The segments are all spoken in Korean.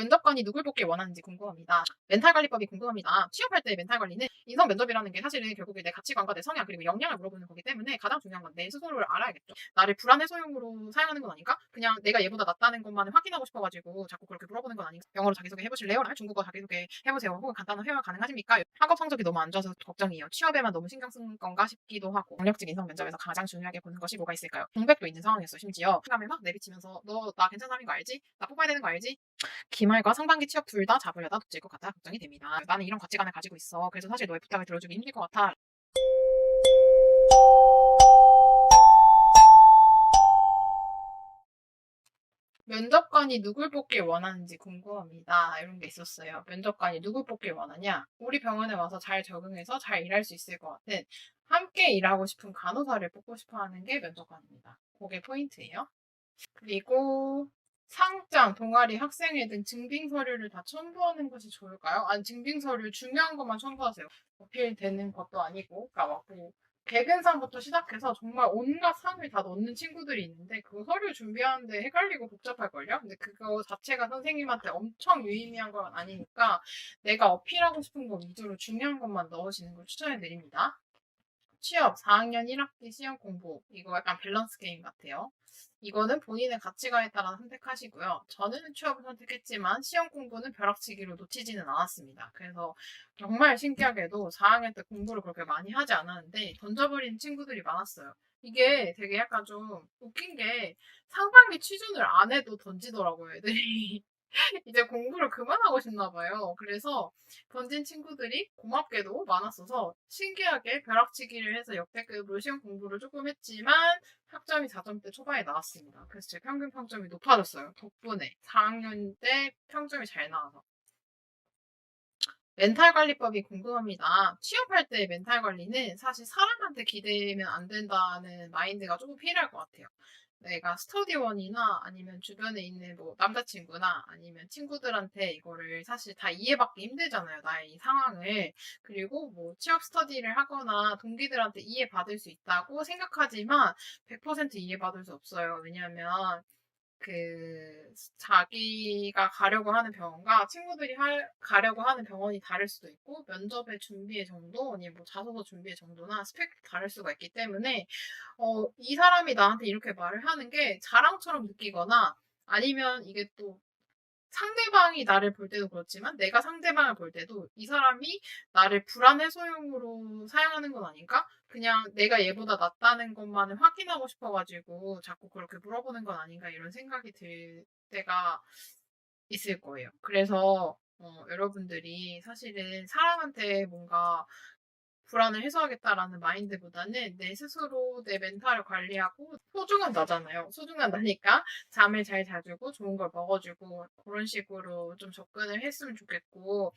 면접관이 누굴 뽑길 원하는지 궁금합니다. 멘탈 관리법이 궁금합니다. 취업할 때 멘탈 관리는 인성 면접이라는 게 사실은 결국에 내 가치관과 내 성향 그리고 역량을 물어보는 거기 때문에 가장 중요한 건 내 스스로를 알아야겠죠. 나를 불안 해소용으로 사용하는 건 아닌가? 그냥 내가 얘보다 낫다는 것만을 확인하고 싶어가지고 자꾸 그렇게 물어보는 건 아닌가? 영어로 자기소개 해보실래요? 라면 중국어 자기소개 해보세요. 혹은 간단한 회화 가능하십니까? 학업 성적이 너무 안 좋아서 걱정이에요. 취업에만 너무 신경 쓴 건가 싶기도 하고. 경력직 인성 면접에서 가장 중요하게 보는 것이 뭐가 있을까요? 공백도 있는 상황이었어. 심지어 실감을 막 내비치면서 너 나 괜찮은 사람인 거 알지? 나 뽑아야 되는 거 알지? 기말과 상반기 취업 둘 다 잡으려다 놓칠 것 같아 걱정이 됩니다. 나는 이런 가치관을 가지고 있어. 그래서 사실 너의 부탁을 들어주기 힘들 것 같아. 면접관이 누굴 뽑길 원하는지 궁금합니다. 이런 게 있었어요. 면접관이 누굴 뽑길 원하냐? 우리 병원에 와서 잘 적응해서 잘 일할 수 있을 것 같은 함께 일하고 싶은 간호사를 뽑고 싶어 하는 게 면접관입니다. 그게 포인트예요. 그리고 상장, 동아리, 학생회 등 증빙 서류를 다 첨부하는 것이 좋을까요? 아니, 증빙 서류 중요한 것만 첨부하세요. 어필되는 것도 아니고, 그러니까 막 개근상부터 시작해서 정말 온갖 상을 다 넣는 친구들이 있는데 그 서류 준비하는데 헷갈리고 복잡할걸요? 근데 그거 자체가 선생님한테 엄청 유의미한 건 아니니까 내가 어필하고 싶은 거 위주로 중요한 것만 넣으시는 걸 추천해드립니다. 취업 4학년 1학기 시험 공부. 이거 약간 밸런스 게임 같아요. 이거는 본인의 가치관에 따라 선택하시고요. 저는 취업을 선택했지만 시험 공부는 벼락치기로 놓치지는 않았습니다. 그래서 정말 신기하게도 4학년 때 공부를 그렇게 많이 하지 않았는데 던져버리는 친구들이 많았어요. 이게 되게 약간 좀 웃긴 게 상반기 취준을 안 해도 던지더라고요, 애들이. 이제 공부를 그만하고 싶나 봐요. 그래서 던진 친구들이 고맙게도 많았어서 신기하게 벼락치기를 해서 역대급으로 시험 공부를 조금 했지만 학점이 4점대 초반에 나왔습니다. 그래서 제 평균 평점이 높아졌어요. 덕분에 4학년 때 평점이 잘 나와서. 멘탈 관리법이 궁금합니다. 취업할 때 멘탈 관리는 사실 사람한테 기대면 안 된다는 마인드가 조금 필요할 것 같아요. 내가 스터디원이나 아니면 주변에 있는 뭐 남자친구나 아니면 친구들한테 이거를 사실 다 이해받기 힘들잖아요. 나의 이 상황을. 그리고 뭐 취업 스터디를 하거나 동기들한테 이해받을 수 있다고 생각하지만 100% 이해받을 수 없어요. 왜냐하면 자기가 가려고 하는 병원과 친구들이 가려고 하는 병원이 다를 수도 있고, 면접의 준비의 정도, 아니 뭐 자소서 준비의 정도나 스펙도 다를 수가 있기 때문에, 이 사람이 나한테 이렇게 말을 하는 게 자랑처럼 느끼거나, 아니면 이게 또 상대방이 나를 볼 때도 그렇지만 내가 상대방을 볼 때도 이 사람이 나를 불안 해소용으로 사용하는 건 아닌가? 그냥 내가 얘보다 낫다는 것만을 확인하고 싶어가지고 자꾸 그렇게 물어보는 건 아닌가 이런 생각이 들 때가 있을 거예요. 그래서 여러분들이 사실은 사람한테 뭔가 불안을 해소하겠다라는 마인드보다는 내 스스로 내 멘탈을 관리하고 소중한 나잖아요. 소중한 나니까 잠을 잘 자주고 좋은 걸 먹어주고 그런 식으로 좀 접근을 했으면 좋겠고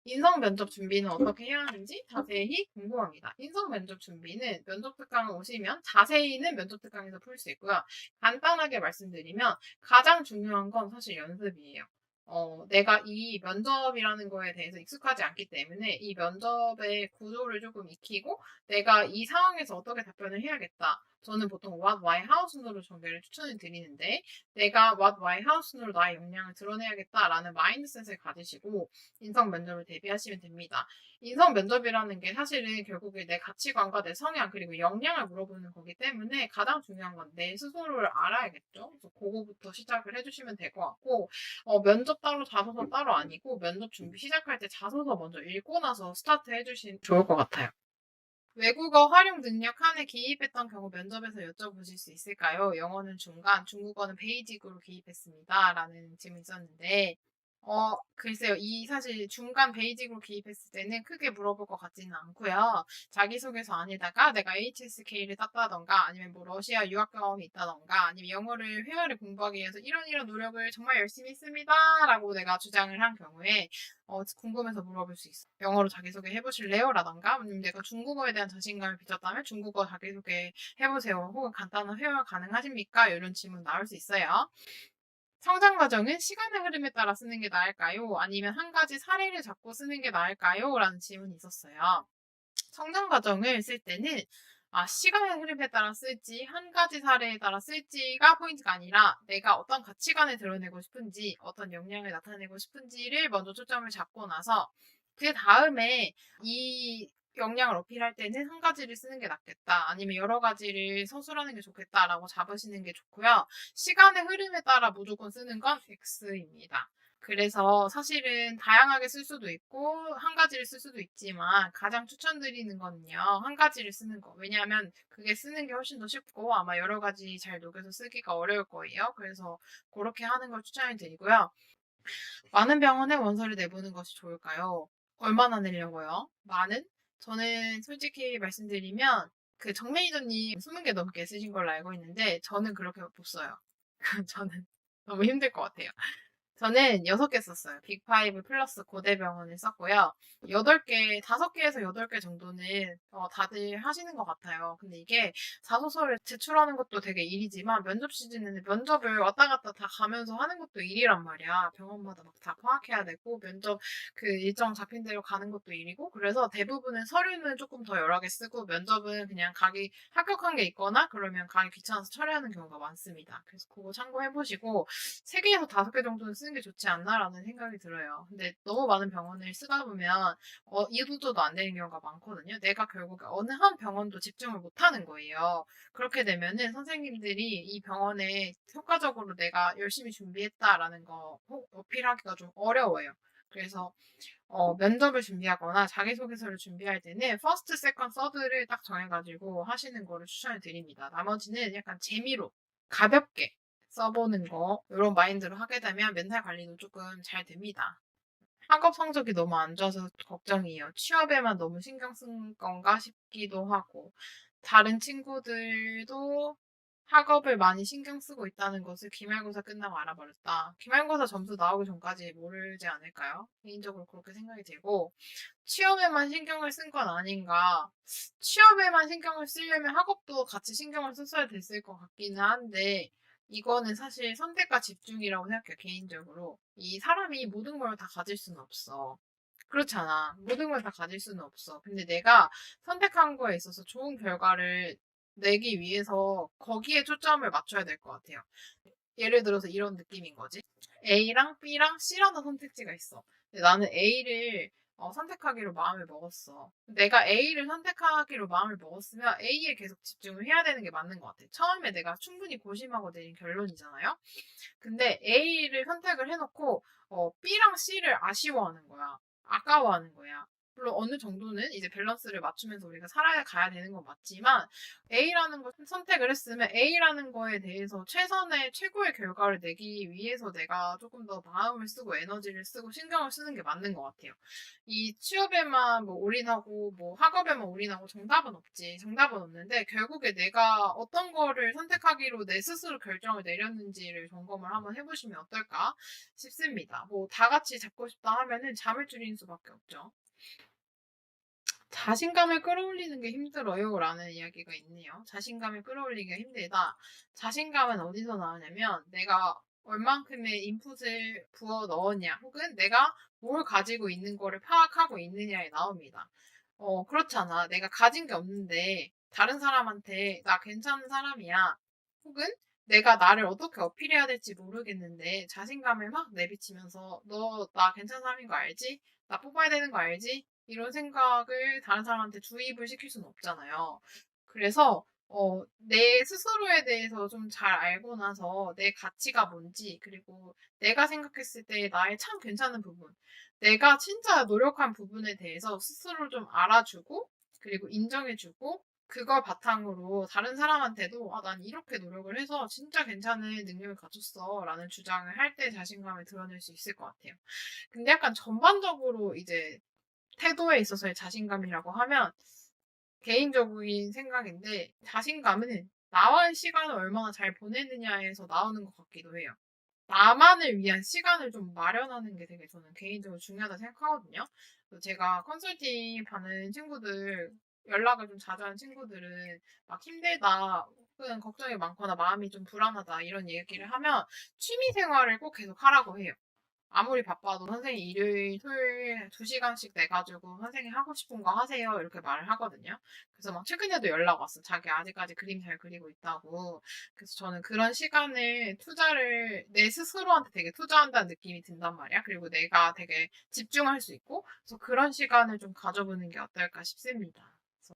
인성 면접 준비는 어떻게 해야 하는지 자세히 궁금합니다. 인성 면접 준비는 면접 특강을 오시면 자세히는 면접 특강에서 풀 수 있고요. 간단하게 말씀드리면 가장 중요한 건 사실 연습이에요. 내가 이 면접이라는 거에 대해서 익숙하지 않기 때문에 이 면접의 구조를 조금 익히고 내가 이 상황에서 어떻게 답변을 해야겠다. 저는 보통 what, why, how 순으로 전개를 추천을 드리는데 내가 what, why, how 순으로 나의 역량을 드러내야겠다라는 마인드셋을 가지시고 인성 면접을 대비하시면 됩니다. 인성 면접이라는 게 사실은 결국에 내 가치관과 내 성향 그리고 역량을 물어보는 거기 때문에 가장 중요한 건 내 스스로를 알아야겠죠. 그래서 그거부터 시작을 해주시면 될 것 같고 면접 따로 자소서 따로 아니고 면접 준비 시작할 때 자소서 먼저 읽고 나서 스타트 해주시면 좋을 것 같아요. 외국어 활용 능력 칸에 기입했던 경우 면접에서 여쭤보실 수 있을까요? 영어는 중간, 중국어는 베이직으로 기입했습니다. 라는 질문이 있었는데, 글쎄요. 이 사실 중간 베이직으로 기입했을 때는 크게 물어볼 것 같지는 않고요. 자기소개서 안에다가 내가 HSK를 땄다던가 아니면 뭐 러시아 유학 경험이 있다던가 아니면 영어를 회화를 공부하기 위해서 이런 노력을 정말 열심히 했습니다. 라고 내가 주장을 한 경우에 궁금해서 물어볼 수 있어. 영어로 자기소개 해보실래요? 라던가 아니면 내가 중국어에 대한 자신감을 빚었다면 중국어 자기소개 해보세요. 혹은 간단한 회화 가능하십니까? 이런 질문 나올 수 있어요. 성장 과정은 시간의 흐름에 따라 쓰는 게 나을까요? 아니면 한 가지 사례를 잡고 쓰는 게 나을까요? 라는 질문이 있었어요. 성장 과정을 쓸 때는 시간의 흐름에 따라 쓸지, 한 가지 사례에 따라 쓸지가 포인트가 아니라 내가 어떤 가치관을 드러내고 싶은지, 어떤 역량을 나타내고 싶은지를 먼저 초점을 잡고 나서 그 다음에 이 역량을 어필할 때는 한 가지를 쓰는 게 낫겠다. 아니면 여러 가지를 서술하는 게 좋겠다라고 잡으시는 게 좋고요. 시간의 흐름에 따라 무조건 쓰는 건 X입니다. 그래서 사실은 다양하게 쓸 수도 있고 한 가지를 쓸 수도 있지만 가장 추천드리는 거는요. 한 가지를 쓰는 거. 왜냐하면 그게 쓰는 게 훨씬 더 쉽고 아마 여러 가지 잘 녹여서 쓰기가 어려울 거예요. 그래서 그렇게 하는 걸 추천을 드리고요. 많은 병원에 원서를 내보는 것이 좋을까요? 얼마나 내려고요? 많은? 저는 솔직히 말씀드리면 그 정매니저님 20개 넘게 쓰신 걸로 알고 있는데 저는 그렇게 못 써요. 저는 너무 힘들 것 같아요. 저는 6개 썼어요. 빅5 플러스 고대병원을 썼고요. 8개, 5개에서 8개 정도는 다들 하시는 것 같아요. 근데 이게 자소서를 제출하는 것도 되게 일이지만 면접 시즌에는 면접을 왔다 갔다 다 가면서 하는 것도 일이란 말이야. 병원마다 막 다 파악해야 되고 면접 그 일정 잡힌 대로 가는 것도 일이고 그래서 대부분은 서류는 조금 더 여러 개 쓰고 면접은 그냥 가기 합격한 게 있거나 그러면 가기 귀찮아서 처리하는 경우가 많습니다. 그래서 그거 참고해보시고 3개에서 5개 정도는 쓰는 게 좋지 않나라는 생각이 들어요. 근데 너무 많은 병원을 쓰다 보면 이도저도 안 되는 경우가 많거든요. 내가 결국 어느 한 병원도 집중을 못 하는 거예요. 그렇게 되면은 선생님들이 이 병원에 효과적으로 내가 열심히 준비했다라는 거 어필하기가 좀 어려워요. 그래서 면접을 준비하거나 자기소개서를 준비할 때는 퍼스트, 세컨, 서드를 딱 정해가지고 하시는 거를 추천을 드립니다. 나머지는 약간 재미로 가볍게 써보는 거 이런 마인드로 하게 되면 멘탈 관리도 조금 잘 됩니다. 학업 성적이 너무 안 좋아서 걱정이에요. 취업에만 너무 신경 쓴 건가 싶기도 하고 다른 친구들도 학업을 많이 신경 쓰고 있다는 것을 기말고사 끝나고 알아버렸다. 기말고사 점수 나오기 전까지 모르지 않을까요? 개인적으로 그렇게 생각이 들고 취업에만 신경을 쓴 건 아닌가. 취업에만 신경을 쓰려면 학업도 같이 신경을 썼어야 됐을 것 같기는 한데 이거는 사실 선택과 집중이라고 생각해요, 개인적으로. 이 사람이 모든 걸 다 가질 수는 없어. 그렇잖아. 모든 걸 다 가질 수는 없어. 근데 내가 선택한 거에 있어서 좋은 결과를 내기 위해서 거기에 초점을 맞춰야 될 것 같아요. 예를 들어서 이런 느낌인 거지. A랑 B랑 C라는 선택지가 있어. 근데 나는 A를 선택하기로 마음을 먹었어. 내가 A를 선택하기로 마음을 먹었으면 A에 계속 집중을 해야 되는 게 맞는 것 같아. 처음에 내가 충분히 고심하고 내린 결론이잖아요. 근데 A를 선택을 해놓고 B랑 C를 아쉬워하는 거야. 아까워하는 거야. 물론 어느 정도는 이제 밸런스를 맞추면서 우리가 살아가야 되는 건 맞지만 A라는 걸 선택을 했으면 A라는 거에 대해서 최선의 최고의 결과를 내기 위해서 내가 조금 더 마음을 쓰고 에너지를 쓰고 신경을 쓰는 게 맞는 것 같아요. 이 취업에만 뭐 올인하고 뭐 학업에만 올인하고 정답은 없지. 정답은 없는데 결국에 내가 어떤 거를 선택하기로 내 스스로 결정을 내렸는지를 점검을 한번 해보시면 어떨까 싶습니다. 뭐 다 같이 잡고 싶다 하면은 잠을 줄이는 수밖에 없죠. 자신감을 끌어올리는 게 힘들어요. 라는 이야기가 있네요. 자신감을 끌어올리기가 힘들다. 자신감은 어디서 나오냐면 내가 얼만큼의 인풋을 부어 넣었냐, 혹은 내가 뭘 가지고 있는 거를 파악하고 있느냐에 나옵니다. 그렇잖아. 내가 가진 게 없는데 다른 사람한테 나 괜찮은 사람이야. 혹은 내가 나를 어떻게 어필해야 될지 모르겠는데 자신감을 막 내비치면서 너 나 괜찮은 사람인 거 알지? 나 뽑아야 되는 거 알지? 이런 생각을 다른 사람한테 주입을 시킬 수는 없잖아요. 그래서 내 스스로에 대해서 좀 잘 알고 나서 내 가치가 뭔지, 그리고 내가 생각했을 때 나의 참 괜찮은 부분, 내가 진짜 노력한 부분에 대해서 스스로 좀 알아주고, 그리고 인정해주고, 그걸 바탕으로 다른 사람한테도 난 이렇게 노력을 해서 진짜 괜찮은 능력을 갖췄어 라는 주장을 할 때 자신감을 드러낼 수 있을 것 같아요. 근데 약간 전반적으로 이제 태도에 있어서의 자신감이라고 하면 개인적인 생각인데 자신감은 나와의 시간을 얼마나 잘 보내느냐에서 나오는 것 같기도 해요. 나만을 위한 시간을 좀 마련하는 게 되게 저는 개인적으로 중요하다 생각하거든요. 그래서 제가 컨설팅 받는 친구들, 연락을 좀 자주 하는 친구들은 막 힘들다, 혹은 걱정이 많거나 마음이 좀 불안하다 이런 얘기를 하면 취미 생활을 꼭 계속 하라고 해요. 아무리 바빠도 선생님 일요일, 토요일 2시간씩 내가지고 선생님 하고 싶은 거 하세요. 이렇게 말을 하거든요. 그래서 막 최근에도 연락 왔어. 자기 아직까지 그림 잘 그리고 있다고. 그래서 저는 그런 시간을 투자를 내 스스로한테 되게 투자한다는 느낌이 든단 말이야. 그리고 내가 되게 집중할 수 있고, 그래서 그런 시간을 좀 가져보는 게 어떨까 싶습니다. 그래서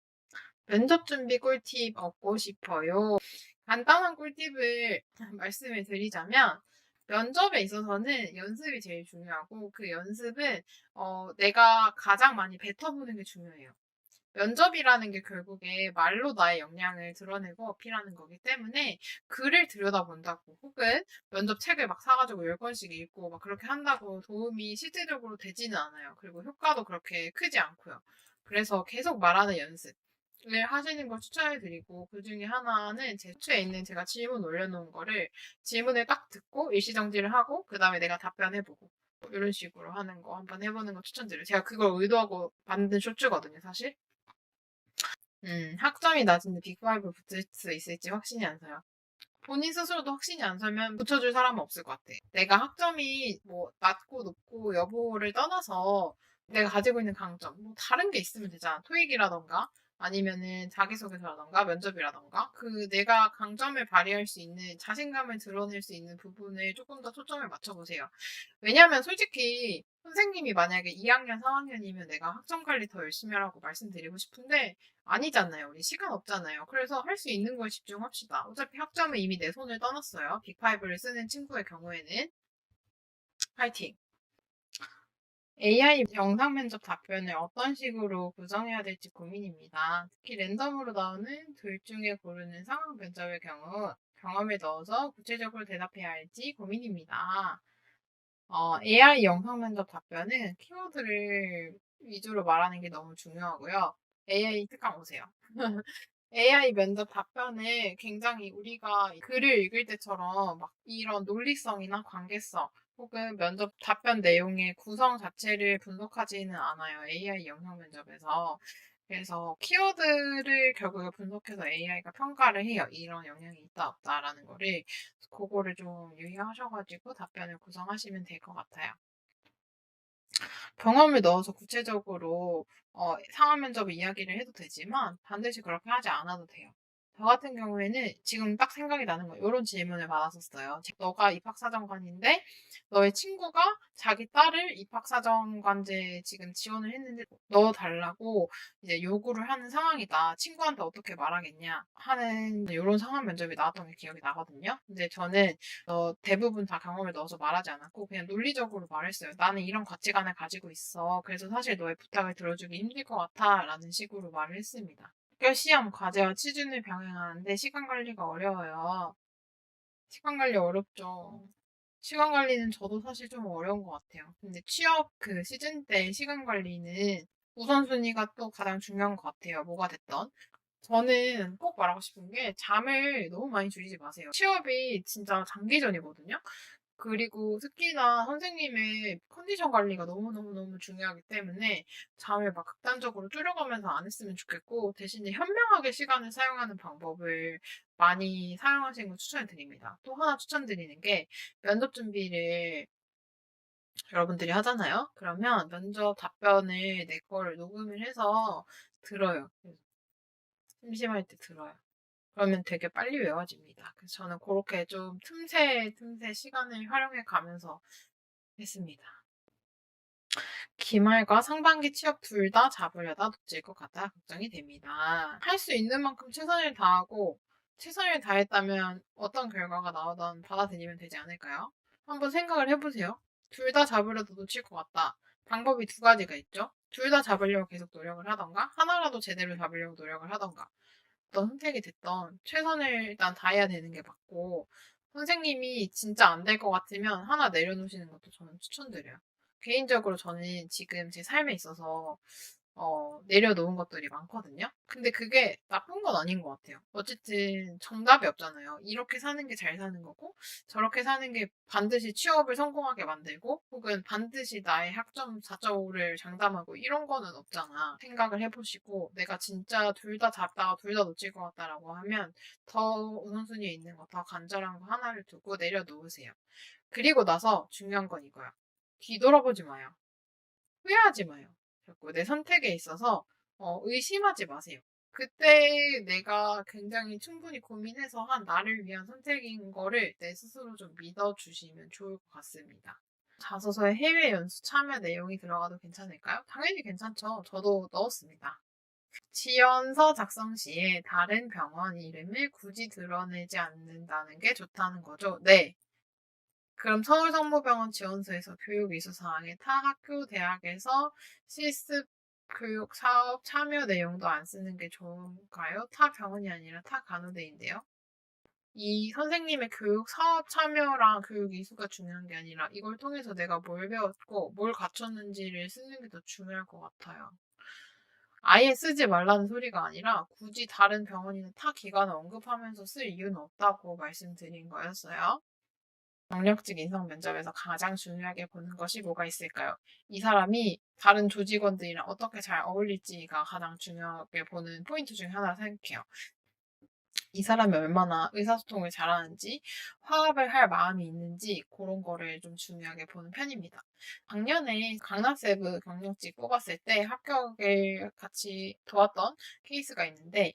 면접 준비 꿀팁 얻고 싶어요. 간단한 꿀팁을 말씀을 드리자면, 면접에 있어서는 연습이 제일 중요하고, 그 연습은 내가 가장 많이 뱉어보는 게 중요해요. 면접이라는 게 결국에 말로 나의 역량을 드러내고 어필하는 거기 때문에 글을 들여다본다고 혹은 면접 책을 막 사가지고 10권씩 읽고 막 그렇게 한다고 도움이 실질적으로 되지는 않아요. 그리고 효과도 그렇게 크지 않고요. 그래서 계속 말하는 연습을 하시는 걸 추천해드리고 그 중에 하나는 제 초에 있는 제가 질문 올려놓은 거를 질문을 딱 듣고 일시정지를 하고 그 다음에 내가 답변해보고 이런 식으로 하는 거 한번 해보는 거 추천드려요. 제가 그걸 의도하고 만든 쇼츠거든요, 사실. 학점이 낮은데 빅5 붙을 수 있을지 확신이 안 서요. 본인 스스로도 확신이 안 서면 붙여줄 사람은 없을 것 같아. 내가 학점이 뭐 낮고 높고 여부를 떠나서 내가 가지고 있는 강점, 뭐 다른 게 있으면 되잖아. 토익이라던가 아니면은 자기소개서라던가 면접이라던가 그 내가 강점을 발휘할 수 있는 자신감을 드러낼 수 있는 부분을 조금 더 초점을 맞춰보세요. 왜냐하면 솔직히 선생님이 만약에 2학년, 3학년이면 내가 학점 관리 더 열심히 하라고 말씀드리고 싶은데 아니잖아요. 우리 시간 없잖아요. 그래서 할 수 있는 거에 집중합시다. 어차피 학점은 이미 내 손을 떠났어요. 빅5를 쓰는 친구의 경우에는 파이팅! AI 영상 면접 답변을 어떤 식으로 구성해야 될지 고민입니다. 특히 랜덤으로 나오는 둘 중에 고르는 상황 면접의 경우 경험을 넣어서 구체적으로 대답해야 할지 고민입니다. AI 영상 면접 답변은 키워드를 위주로 말하는 게 너무 중요하고요. AI 특강 오세요. AI 면접 답변을 굉장히 우리가 글을 읽을 때처럼 막 이런 논리성이나 관계성 혹은 면접 답변 내용의 구성 자체를 분석하지는 않아요. AI 영상 면접에서. 그래서 키워드를 결국에 분석해서 AI가 평가를 해요. 이런 영향이 있다 없다라는 거를. 그거를 좀 유의하셔가지고 답변을 구성하시면 될 것 같아요. 경험을 넣어서 구체적으로 상황 면접 이야기를 해도 되지만 반드시 그렇게 하지 않아도 돼요. 저 같은 경우에는 지금 딱 생각이 나는 거예요. 이런 질문을 받았었어요. 너가 입학사정관인데 너의 친구가 자기 딸을 입학사정관제에 지금 지원을 했는데 넣어달라고 이제 요구를 하는 상황이다. 친구한테 어떻게 말하겠냐 하는 이런 상황 면접이 나왔던 게 기억이 나거든요. 근데 저는 대부분 다 경험을 넣어서 말하지 않았고 그냥 논리적으로 말했어요. 나는 이런 가치관을 가지고 있어. 그래서 사실 너의 부탁을 들어주기 힘들 것 같아. 라는 식으로 말을 했습니다. 학교 시험, 과제와 취준을 병행하는데 시간 관리가 어려워요. 시간 관리 어렵죠. 시간 관리는 저도 사실 좀 어려운 것 같아요. 근데 취업 그 시즌 때 시간 관리는 우선순위가 또 가장 중요한 것 같아요. 뭐가 됐던. 저는 꼭 말하고 싶은 게 잠을 너무 많이 줄이지 마세요. 취업이 진짜 장기전이거든요. 그리고 특히나 선생님의 컨디션 관리가 너무너무너무 중요하기 때문에 잠을 막 극단적으로 줄여가면서 안 했으면 좋겠고 대신에 현명하게 시간을 사용하는 방법을 많이 사용하시는 걸 추천드립니다. 또 하나 추천드리는 게 면접 준비를 여러분들이 하잖아요. 그러면 면접 답변을 내 거를 녹음을 해서 들어요. 심심할 때 들어요. 그러면 되게 빨리 외워집니다. 그래서 저는 그렇게 좀 틈새 틈새 시간을 활용해 가면서 했습니다. 기말과 상반기 취업 둘 다 잡으려다 놓칠 것 같아 걱정이 됩니다. 할 수 있는 만큼 최선을 다하고 최선을 다했다면 어떤 결과가 나오든 받아들이면 되지 않을까요? 한번 생각을 해보세요. 둘 다 잡으려도 놓칠 것 같다. 방법이 두 가지가 있죠. 둘 다 잡으려고 계속 노력을 하던가 하나라도 제대로 잡으려고 노력을 하던가 어떤 선택이 됐던 최선을 일단 다해야 되는 게 맞고 선생님이 진짜 안 될 것 같으면 하나 내려놓으시는 것도 저는 추천드려요. 개인적으로 저는 지금 제 삶에 있어서 내려놓은 것들이 많거든요. 근데 그게 나쁜 건 아닌 것 같아요. 어쨌든 정답이 없잖아요. 이렇게 사는 게 잘 사는 거고, 저렇게 사는 게 반드시 취업을 성공하게 만들고, 혹은 반드시 나의 학점 4.5를 장담하고, 이런 거는 없잖아. 생각을 해보시고, 내가 진짜 둘 다 잡다가 둘 다 놓칠 것 같다라고 하면, 더 우선순위에 있는 거, 더 간절한 거 하나를 두고 내려놓으세요. 그리고 나서 중요한 건 이거야. 뒤돌아보지 마요. 후회하지 마요. 자꾸 내 선택에 있어서 의심하지 마세요. 그때 내가 굉장히 충분히 고민해서 한 나를 위한 선택인 거를 내 스스로 좀 믿어주시면 좋을 것 같습니다. 자소서에 해외 연수 참여 내용이 들어가도 괜찮을까요? 당연히 괜찮죠. 저도 넣었습니다. 지원서 작성 시에 다른 병원 이름을 굳이 드러내지 않는다는 게 좋다는 거죠. 네. 그럼 서울성모병원 지원서에서 교육 이수 사항에 타 학교 대학에서 실습 교육 사업 참여 내용도 안 쓰는 게 좋은가요? 타 병원이 아니라 타 간호대인데요. 이 선생님의 교육 사업 참여랑 교육 이수가 중요한 게 아니라 이걸 통해서 내가 뭘 배웠고 뭘 갖췄는지를 쓰는 게 더 중요할 것 같아요. 아예 쓰지 말라는 소리가 아니라 굳이 다른 병원이나 타 기관을 언급하면서 쓸 이유는 없다고 말씀드린 거였어요. 경력직 인성 면접에서 가장 중요하게 보는 것이 뭐가 있을까요? 이 사람이 다른 조직원들이랑 어떻게 잘 어울릴지가 가장 중요하게 보는 포인트 중에 하나라 생각해요. 이 사람이 얼마나 의사소통을 잘하는지, 화합을 할 마음이 있는지 그런 거를 좀 중요하게 보는 편입니다. 작년에 강남세브 경력직 뽑았을 때 합격을 같이 도왔던 케이스가 있는데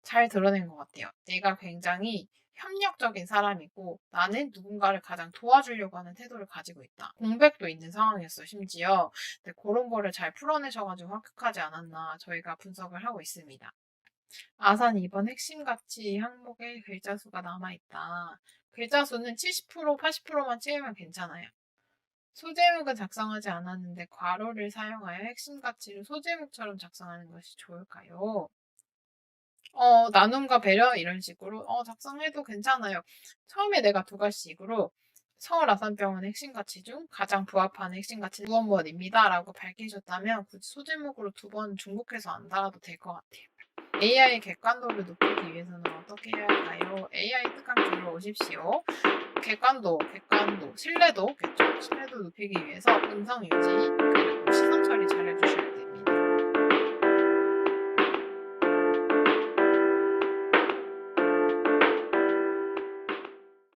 잘 드러낸 것 같아요. 내가 굉장히 협력적인 사람이고 나는 누군가를 가장 도와주려고 하는 태도를 가지고 있다. 공백도 있는 상황이었어요, 심지어. 근데 그런 거를 잘 풀어내셔가지고 합격하지 않았나 저희가 분석을 하고 있습니다. 아산 2번 핵심 가치 항목에 글자 수가 남아있다. 글자 수는 70%, 80%만 채우면 괜찮아요. 소제목은 작성하지 않았는데 괄호를 사용하여 핵심 가치를 소제목처럼 작성하는 것이 좋을까요? 나눔과 배려 이런 식으로 작성해도 괜찮아요. 처음에 내가 두 가지식으로 서울 아산병원의 핵심 가치 중 가장 부합하는 핵심 가치는 무엇무엇입니다. 라고 밝히셨다면 굳이 소제목으로 두 번 중복해서 안 달아도 될 것 같아요. AI 객관도를 높이기 위해서는 어떻게 해야 할까요? AI 특강 들어오십시오. 객관도, 신뢰도겠죠. 신뢰도 높이기 위해서 음성 유지, 그리고 시선 처리